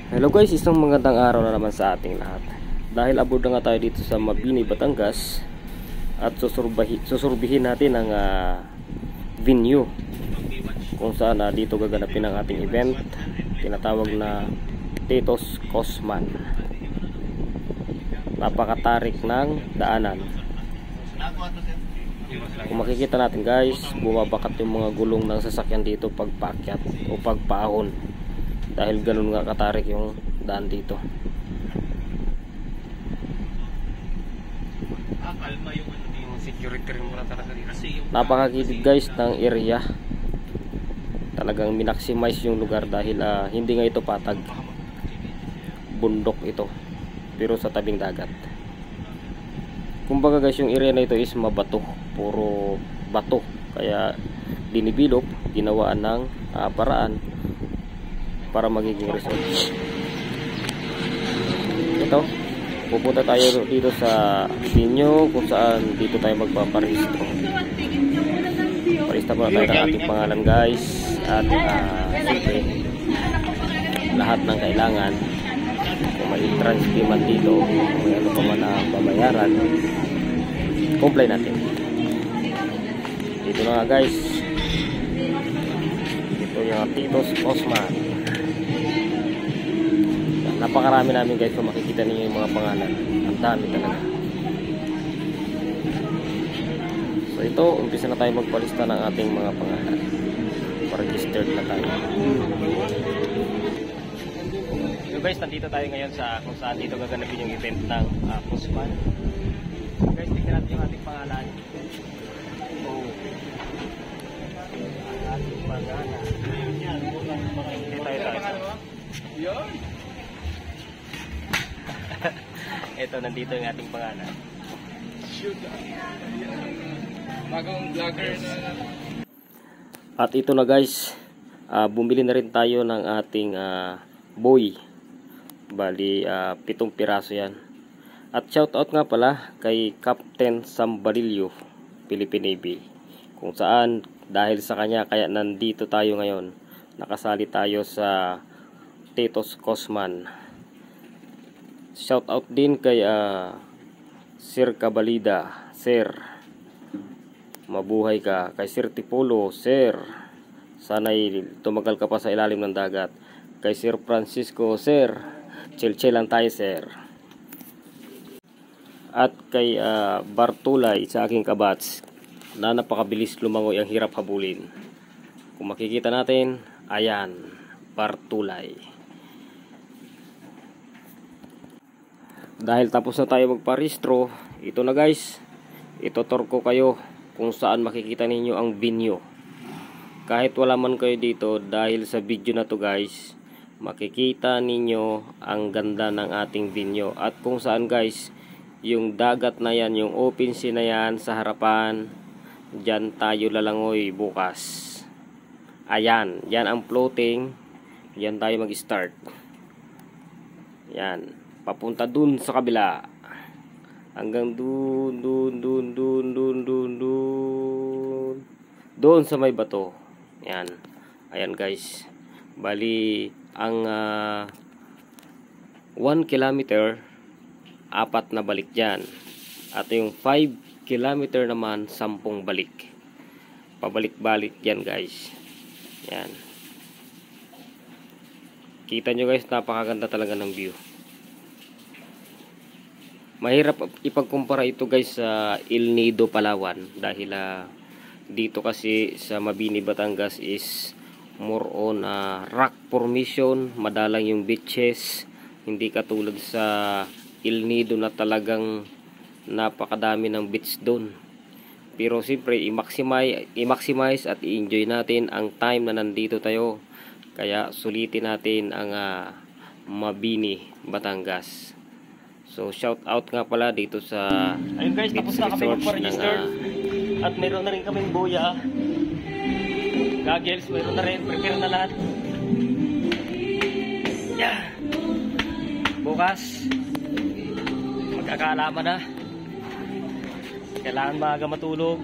Hello guys, isang magandang araw na naman sa ating lahat. Dahil abot na nga tayo dito sa Mabini, Batangas, at susurbihin natin ang venue kung saan dito gaganapin ang ating event, tinatawag na Titos Cosman. Napakatarik ng daanan. Kung makikita natin guys, bumabakat yung mga gulong ng sasakyan dito pagpaakyat o pagpaahon, dahil ganun nga katarik yung daan dito. Napakagilid guys ng area. Talagang minaximize yung lugar dahil hindi nga ito patag, bundok ito pero sa tabing dagat. Kumbaga guys, yung area na ito is mabato, puro bato, kaya dinibilop, ginawaan ng paraan para magiging resort. Ito, pupunta tayo dito sa venue kung saan dito tayo magpaparehistro. Parehistro muna tayo ng ating pangalan guys, at siyempre lahat ng kailangan. Kung may transfer man dito, kung may ano pa man ang babayaran, comply natin. Dito na nga guys, ito yung Titos Cosman. Napakarami namin guys, kung makikita niyo yung mga pangalan, ang dami talaga. So ito, umpisa na tayo magpalista ng ating mga pangalan. Registered na tayo. So guys, nandito tayo ngayon sa kung saan dito gaganapin yung event ng Cosman. Guys, tingnan natin yung ating pangalan. Ating pangalan. Dito tayo. Ito, nandito yung ating pangalan. Bagong vlogger na. At ito na guys, bumili na rin tayo ng ating buoy. Bali 7 piraso yan. At shoutout nga pala kay Captain Sam Barillo, Philippine Navy, kung saan dahil sa kanya kaya nandito tayo ngayon. Nakasali tayo sa Titos Cosman. Shoutout din kay Sir Cabalida, Sir, mabuhay ka. Kay Sir Tipolo, Sir, sana'y tumagal ka pa sa ilalim ng dagat. Kay Sir Francisco, Sir, chill lang tayo Sir. At kay Bartulay sa aking kabats, na napakabilis lumangoy, ang hirap habulin. Kung makikita natin, ayan, Bartulay. Dahil tapos na tayo magparehistro, ito na guys, itutur ko kayo kung saan makikita ninyo ang venue. Kahit wala man kayo dito, dahil sa video na to guys, makikita ninyo ang ganda ng ating venue. At kung saan guys, yung dagat na yan, yung open sea na yan sa harapan, dyan tayo lalangoy bukas. Ayan, yan ang floating, yan tayo mag-start. Yan, papunta dun sa kabila, hanggang doon sa may bato. Yan, ayan guys, bali ang 1 kilometer 4 na balik dyan, at yung 5 kilometer naman 10 balik, pabalik-balik yan guys. Yan, kita nyo guys, napakaganda talaga ng view. Mahirap ipagkumpara ito guys sa El Nido, Palawan, dahil dito kasi sa Mabini, Batangas is more on rock formation, madalang yung beaches, hindi katulad sa El Nido na talagang napakadami ng beach doon. Pero siyempre i-maximize at i-enjoy natin ang time na nandito tayo, kaya sulitin natin ang Mabini, Batangas. So shout out nga pala dito sa ayun guys, tapos na kami magpa-register at mayroon na rin kaming buya, goggles, mayroon na rin, prepare na lahat. Yeah. Bukas magkakaalaman na, kailangan maaga matulog.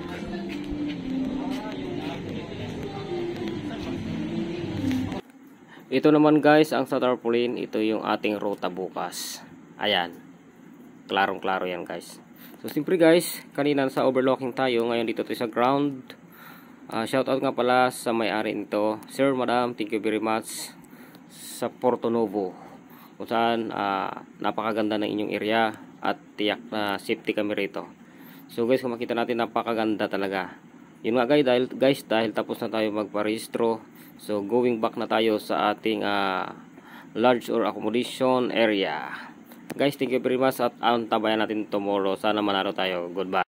Ito naman guys, ang sa tarpaulin, ito yung ating ruta bukas. Ayan. Klarong-klaro yan guys. So siyempre guys, kanina sa overlooking tayo, ngayon dito tayo sa ground. Shoutout nga pala sa may-ari nito. Sir, madam, thank you very much sa Porto Novo. Kung saan napakaganda ng inyong area at tiyak na safety kami rito. So guys, kung makita natin, napakaganda talaga. Yun nga guys, dahil tapos na tayo magparehistro. So going back na tayo sa ating lodge or accommodation area. Guys, thank you very much at antabayan natin tomorrow. Sana manalo tayo. Goodbye.